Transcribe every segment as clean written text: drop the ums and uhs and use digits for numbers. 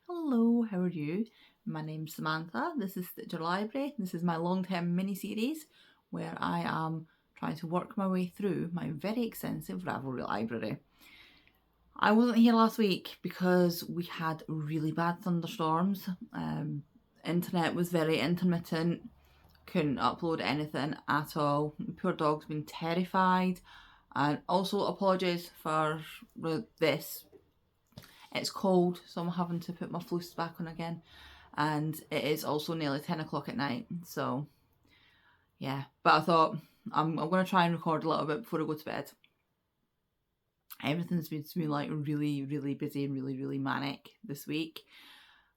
Hello, how are you? My name's Samantha. This is Stitcher Library. This is my long-term mini-series where I am trying to work my way through my very extensive Ravelry library. I wasn't here last week because we had really bad thunderstorms. Internet was very intermittent, couldn't upload anything at all. Poor dog's been terrified, and also apologies for this. It's cold, so I'm having to put my fleece back on again, and it is also nearly 10 o'clock at night, so yeah. But I thought I'm going to try and record a little bit before I go to bed. Everything's been like really busy and really manic this week.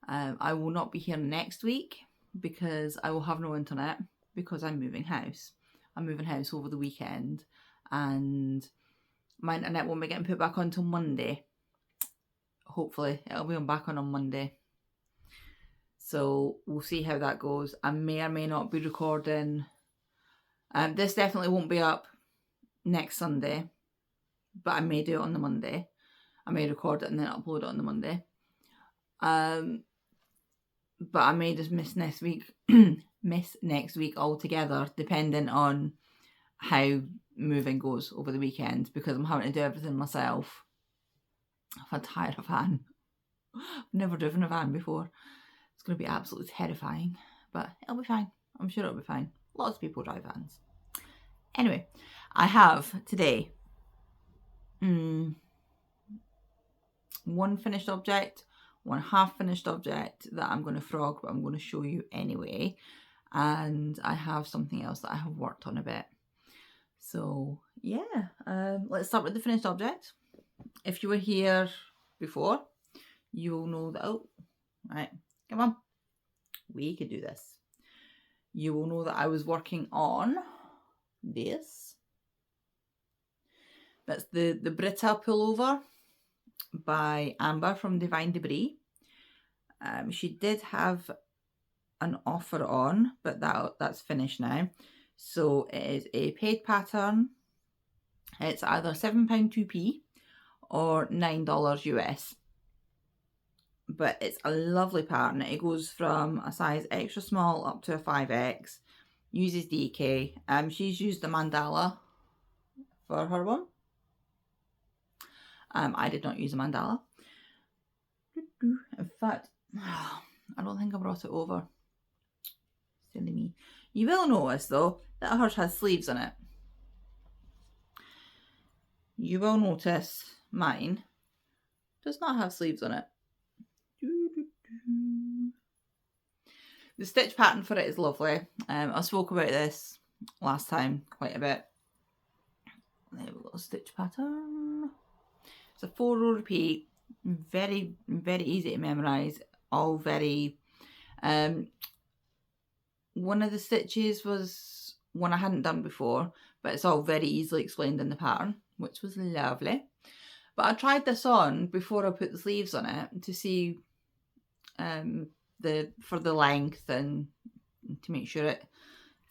I will not be here next week because I will have no internet because I'm moving house. I'm moving house over the weekend, and my internet won't be getting put back on until Monday. Hopefully it'll be back on Monday. So we'll see how that goes. I may or may not be recording. This definitely won't be up next Sunday, but I may do it on the Monday. I may record it and then upload it on the Monday. But I may just miss next week. Miss next week altogether, depending on how moving goes over the weekend, because I'm having to do everything myself. I've had to hire a van. I've never driven a van before. It's going to be absolutely terrifying, but it'll be fine. I'm sure it'll be fine. Lots of people drive vans. Anyway, I have today one finished object, one half finished object that I'm going to frog, but I'm going to show you anyway. And I have something else that I have worked on a bit. So yeah, let's start with the finished object. If you were here before, you will know that, oh, right, come on, we could do this. You will know that I was working on this. That's the Brita pullover by Amber from Divine Debris. She did have an offer on, but that's finished now. So it is a paid pattern. It's either £7 2p or $9 US. But it's a lovely pattern. It goes from a size extra small up to a 5X. Uses DK. She's used the mandala for her one. I did not use a mandala. In fact, I don't think I brought it over. Silly me. You will notice though that hers has sleeves on it. You will notice mine does not have sleeves on it. The stitch pattern for it is lovely. I spoke about this last time quite a bit. There we go, stitch pattern. It's a 4-row repeat. Very easy to memorise. All very... one of the stitches was one I hadn't done before, but it's all very easily explained in the pattern, which was lovely. But I tried this on before I put the sleeves on it to see for the length and to make sure it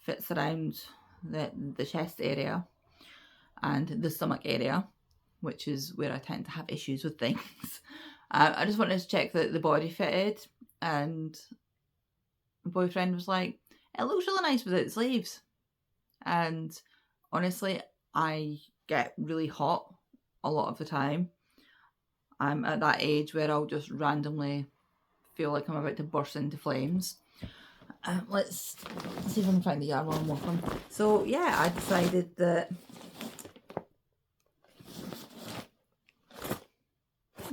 fits around the chest area and the stomach area, which is where I tend to have issues with things. I just wanted to check that the body fitted, and my boyfriend was like, it looks really nice without sleeves. And honestly, I get really hot a lot of the time. I'm at that age where I'll just randomly feel like I'm about to burst into flames. Let's see if I can find the yarn while I'm working. So yeah, I decided that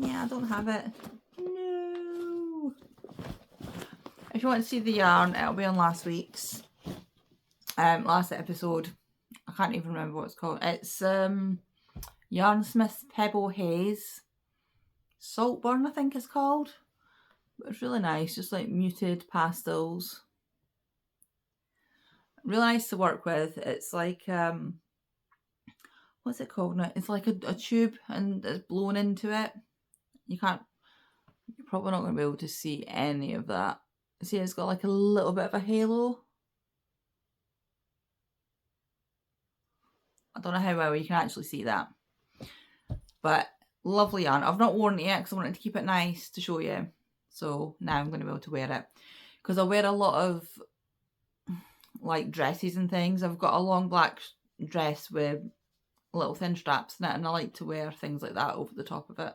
I don't have it. No. If you want to see the yarn, it'll be on last week's last episode. I can't even remember what it's called. It's Yarnsmith Pebble Haze Saltburn, I think it's called. But it's really nice, just like muted pastels. Really nice to work with. It's like what's it called now? It's like a tube and it's blown into it. You're probably not going to be able to see any of that. See, it's got like a little bit of a halo. I don't know how well you can actually see that. But lovely yarn. I've not worn it yet because I wanted to keep it nice to show you. So now I'm going to be able to wear it. Because I wear a lot of like dresses and things. I've got a long black dress with little thin straps in it, and I like to wear things like that over the top of it.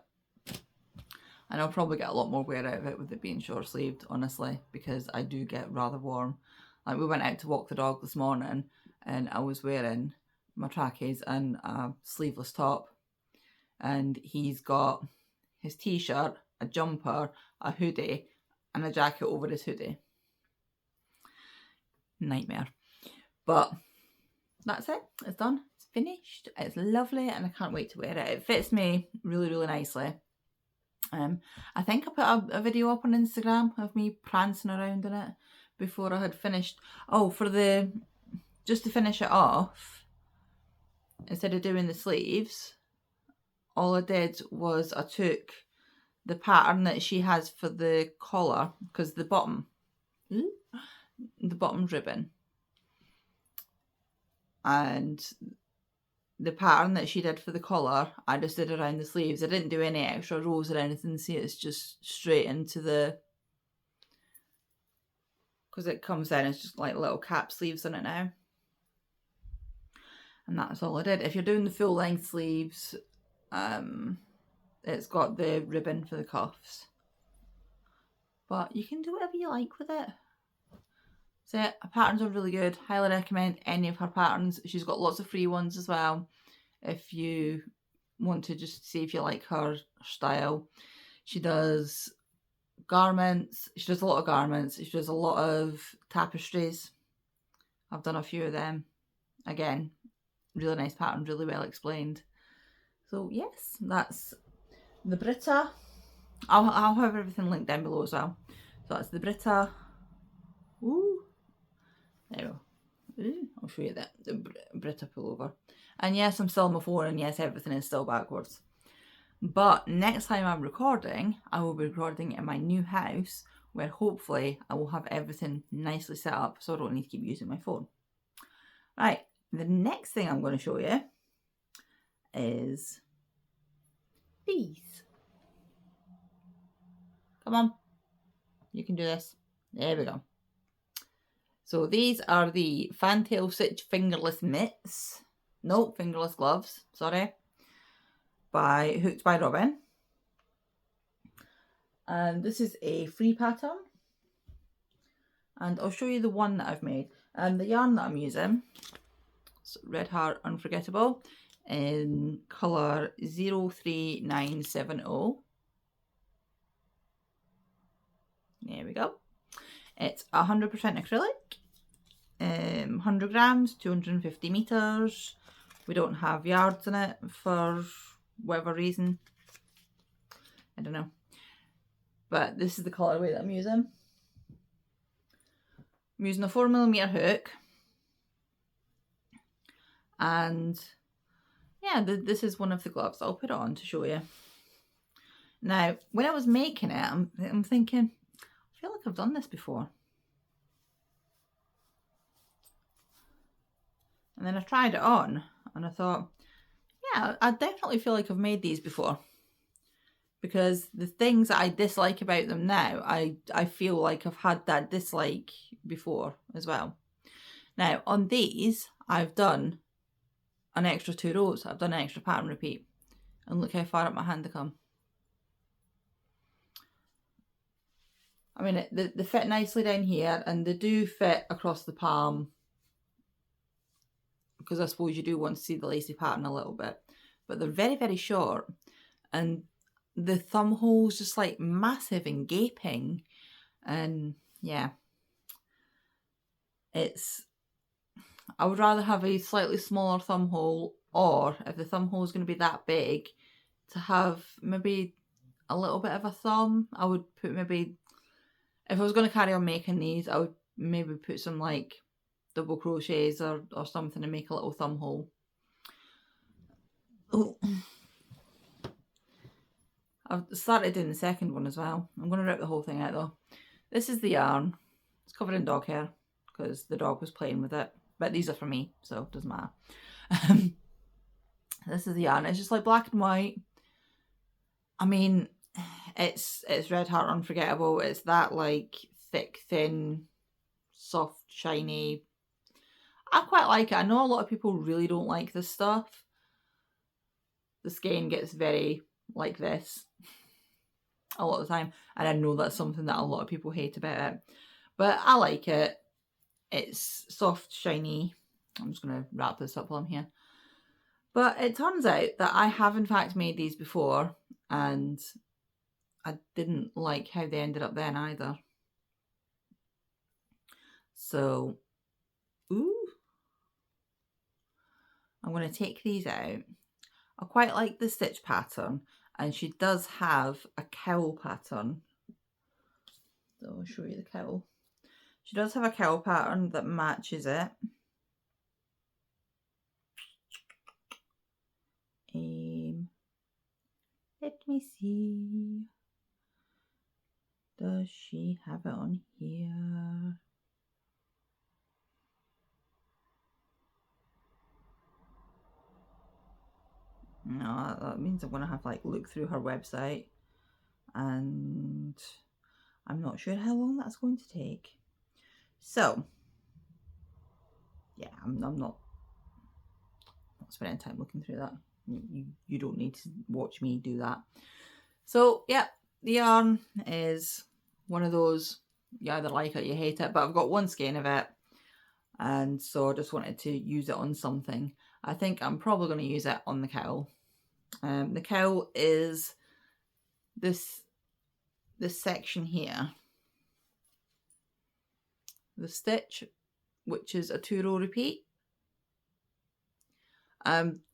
And I'll probably get a lot more wear out of it with it being short sleeved, honestly, because I do get rather warm. Like we went out to walk the dog this morning and I was wearing my trackies and a sleeveless top, and he's got his t-shirt, a jumper, a hoodie and a jacket over his hoodie. Nightmare. But that's it. It's done. It's finished. It's lovely and I can't wait to wear it. It fits me really, really nicely. I think I put a video up on Instagram of me prancing around in it before I had finished. Oh, just to finish it off, instead of doing the sleeves, all I did was I took the pattern that she has for the collar, because the bottom's ribbon, and the pattern that she did for the collar, I just did around the sleeves. I didn't do any extra rows or anything. See, it's just straight into the, because it comes in, it's just like little cap sleeves on it now. And that's all I did. If you're doing the full length sleeves, it's got the ribbon for the cuffs. But you can do whatever you like with it. So her patterns are really good. Highly recommend any of her patterns. She's got lots of free ones as well, if you want to just see if you like her style. She does garments. She does a lot of garments. She does a lot of tapestries. I've done a few of them. Again, really nice pattern, really well explained. So yes, that's the Britta. I'll have everything linked down below as well. So that's the Britta. Ooh. There we go. Ooh, I'll show you that. The Britta pullover. And yes, I'm still on my phone, and yes, everything is still backwards. But next time I'm recording, I will be recording in my new house, where hopefully I will have everything nicely set up so I don't need to keep using my phone. Right, the next thing I'm going to show you is these. Come on, you can do this. There we go. So these are the Fantail Stitch fingerless mitts. No, fingerless gloves, sorry. By Hooked by Robin. And this is a free pattern. And I'll show you the one that I've made. And the yarn that I'm using, Red Heart Unforgettable, in colour 03970. There we go. It's 100% acrylic, 100 grams, 250 meters. We don't have yards in it for whatever reason. I don't know. But this is the colourway that I'm using. I'm using a 4mm hook. And yeah, this is one of the gloves. I'll put it on to show you. Now, when I was making it, I'm thinking, I feel like I've done this before. And then I tried it on and I thought, yeah, I definitely feel like I've made these before. Because the things that I dislike about them now, I feel like I've had that dislike before as well. Now, on these, I've done an extra 2 rows. I've done an extra pattern repeat. And look how far up my hand I come. I mean, they fit nicely down here, and they do fit across the palm, because I suppose you do want to see the lacy pattern a little bit. But they're very, very short, and the thumb hole's just like massive and gaping. And yeah, I would rather have a slightly smaller thumb hole, or if the thumb hole is going to be that big, to have maybe a little bit of a thumb. I would put maybe, if I was going to carry on making these, I would maybe put some like double crochets or something and make a little thumb hole. Oh, I've started doing the second one as well. I'm going to rip the whole thing out though. This is the yarn. It's covered in dog hair because the dog was playing with it. But these are for me, so it doesn't matter. This is the yarn. It's just like black and white. I mean, It's Red Heart Unforgettable. It's that like thick, thin, soft, shiny. I quite like it. I know a lot of people really don't like this stuff. The skein gets very like this a lot of the time, and I know that's something that a lot of people hate about it, but I like it. It's soft, shiny. I'm just going to wrap this up while I'm here. But it turns out that I have in fact made these before, and I didn't like how they ended up then either. So, ooh. I'm going to take these out. I quite like the stitch pattern, and she does have a cowl pattern. So I'll show you the cowl. She does have a cowl pattern that matches it. Let me see. Does she have it on here? No, that means I'm going to have to like look through her website, and I'm not sure how long that's going to take. So, yeah, I'm not spending time looking through that. You don't need to watch me do that. So, yeah, the yarn is one of those, you either like it or you hate it, but I've got one skein of it, and so I just wanted to use it on something. I think I'm probably going to use it on the cowl. The cowl is this section here, the stitch, which is a 2-row repeat.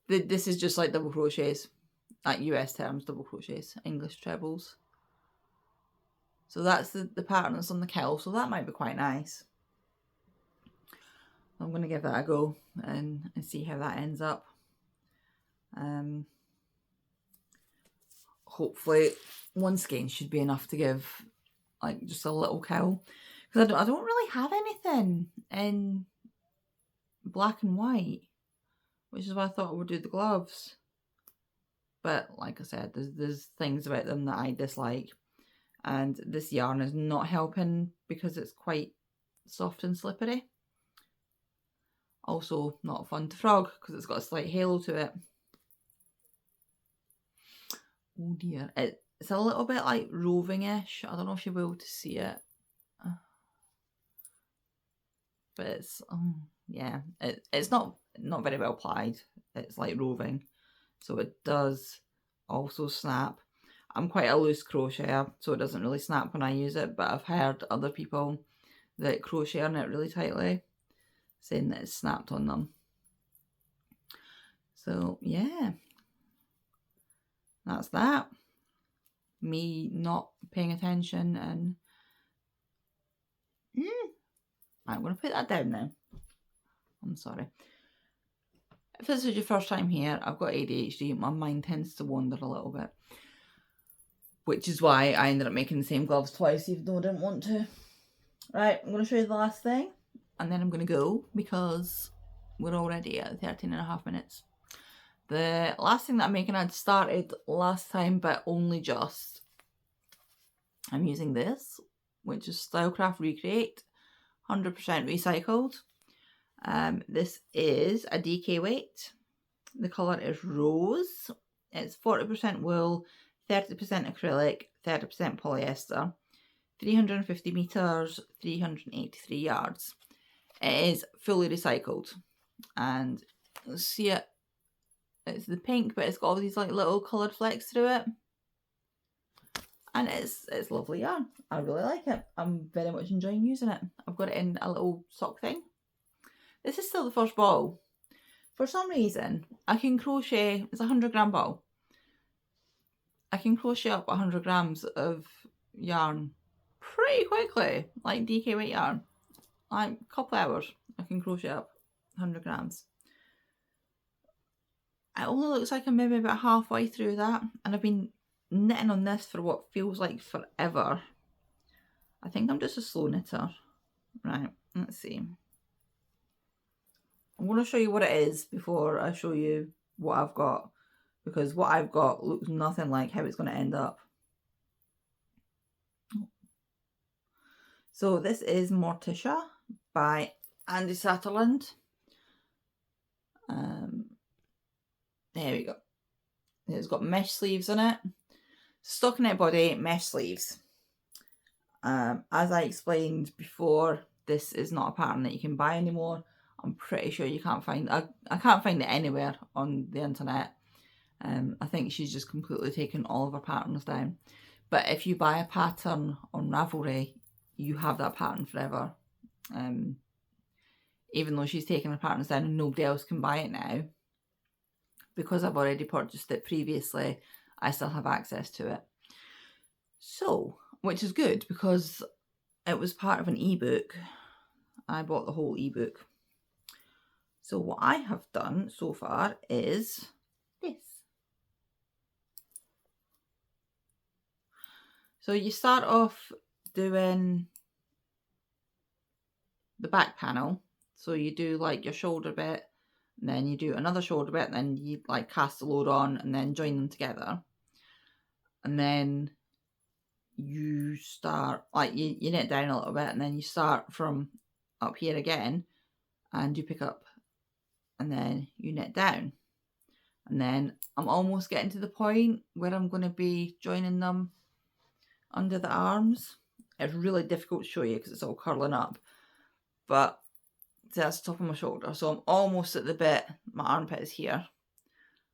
This is just like double crochets, like US terms, double crochets, English trebles. So that's the pattern that's on the cowl, so that might be quite nice. I'm going to give that a go and see how that ends up. Hopefully one skein should be enough to give like just a little cowl, because I don't really have anything in black and white, which is why I thought I would do the gloves. But like I said, there's things about them that I dislike, and this yarn is not helping because it's quite soft and slippery. Also not fun to frog because it's got a slight halo to it. Oh dear, it's a little bit like roving-ish. I don't know if you'll be able to see it, but it's yeah, it's not very well plied. It's like roving, so it does also snap. I'm quite a loose crocheter, so it doesn't really snap when I use it, but I've heard other people that crochet on it really tightly saying that it's snapped on them. So yeah, that's that. Me not paying attention, and I'm going to put that down now. I'm sorry. If this is your first time here, I've got ADHD. My mind tends to wander a little bit, which is why I ended up making the same gloves twice, even though I didn't want to. Right, I'm going to show you the last thing, and then I'm going to go because we're already at 13.5 minutes. The last thing that I'm making, I'd started last time, but only just. I'm using this, which is Stylecraft Recreate, 100% recycled. This is a DK weight. The colour is rose. It's 40% wool, 30% acrylic, 30% polyester, 350 metres, 383 yards. It is fully recycled, and you'll see it. It's the pink, but it's got all these like little coloured flecks through it, and it's lovely yarn. I really like it. I'm very much enjoying using it. I've got it in a little sock thing. This is still the first ball. For some reason, I can crochet. It's a 100-gram ball. I can crochet up 100 grams of yarn pretty quickly, like DK weight yarn. Like a couple hours, I can crochet up 100 grams. It only looks like I'm maybe about halfway through that, and I've been knitting on this for what feels like forever. I think I'm just a slow knitter. Right, let's see. I'm going to show you what it is before I show you what I've got, because what I've got looks nothing like how it's going to end up. So this is Morticia by Andy Satterland. There we go. It's got mesh sleeves on it. Stockinette body, mesh sleeves. As I explained before, this is not a pattern that you can buy anymore. I'm pretty sure you can't find I can't find it anywhere on the internet. I think she's just completely taken all of her patterns down. But if you buy a pattern on Ravelry, you have that pattern forever. Even though she's taken her patterns down and nobody else can buy it now, because I've already purchased it previously, I still have access to it. So, which is good because it was part of an ebook. I bought the whole ebook. So what I have done so far is this. So you start off doing the back panel. So you do like your shoulder bit, and then you do another shoulder bit, and then you like cast the load on and then join them together. And then you start, like you knit down a little bit, and then you start from up here again, and you pick up, and then you knit down. And then I'm almost getting to the point where I'm going to be joining them under the arms. It's really difficult to show you because it's all curling up, but that's the top of my shoulder. So I'm almost at the bit, my armpit is here.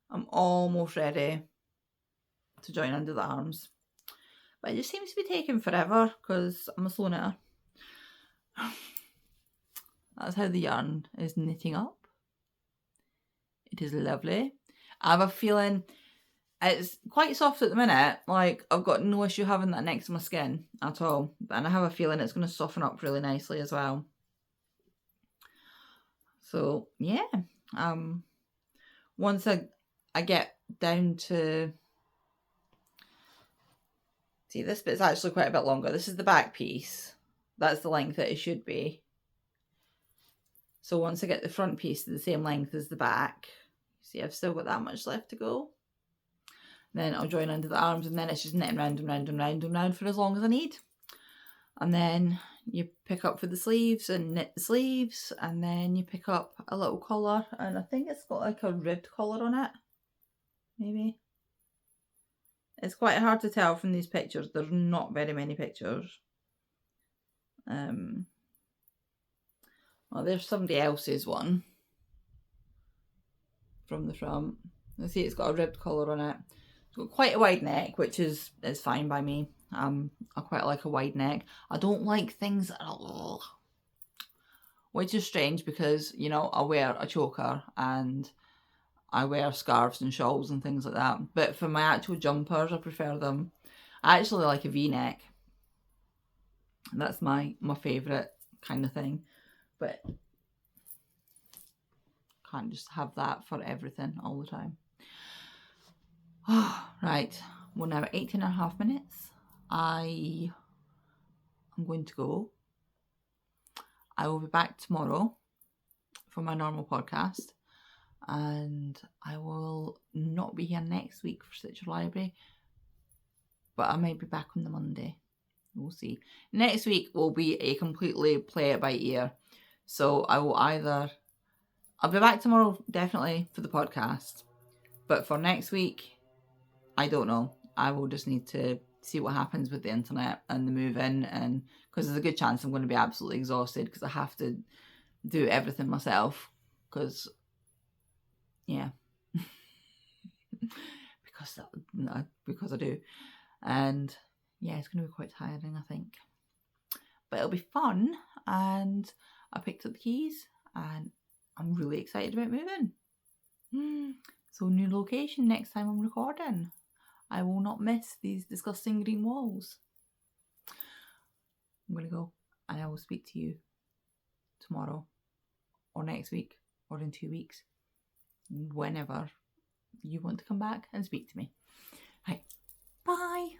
I'm almost ready to join under the arms. But it just seems to be taking forever because I'm a slow knitter. That's how the yarn is knitting up. It is lovely. I have a feeling it's quite soft at the minute. Like, I've got no issue having that next to my skin at all. And I have a feeling it's going to soften up really nicely as well. So, yeah. Once I get down to... See, this bit's actually quite a bit longer. This is the back piece. That's the length that it should be. So once I get the front piece to the same length as the back, see, I've still got that much left to go. Then I'll join under the arms, and then it's just knitting round and round and round and round for as long as I need. And then you pick up for the sleeves and knit the sleeves, and then you pick up a little collar, and I think it's got like a ribbed collar on it. Maybe. It's quite hard to tell from these pictures. There's not very many pictures. Well, there's somebody else's one from the front. Let's see, it's got a ribbed collar on it. It's got quite a wide neck, which is fine by me. I quite like a wide neck. I don't like things that are... Which is strange because, you know, I wear a choker and I wear scarves and shawls and things like that. But for my actual jumpers, I prefer them. I actually like a V-neck. That's my favourite kind of thing. But can't just have that for everything all the time. Right, we're now at 18.5 minutes. I'm going to go. I will be back tomorrow for my normal podcast, and I will not be here next week for Stitcher Library, but I might be back on the Monday. We'll see. Next week will be a completely play it by ear. So I'll be back tomorrow definitely for the podcast, but for next week, I don't know. I will just need to see what happens with the internet and the move-in, and because there's a good chance I'm going to be absolutely exhausted because I have to do everything myself. Because, yeah, because I do, and yeah, it's going to be quite tiring, I think. But it'll be fun, and I picked up the keys, and I'm really excited about moving. So new location next time I'm recording. I will not miss these disgusting green walls. I'm going to go, and I will speak to you tomorrow or next week or in 2 weeks, whenever you want to come back and speak to me. Right, bye.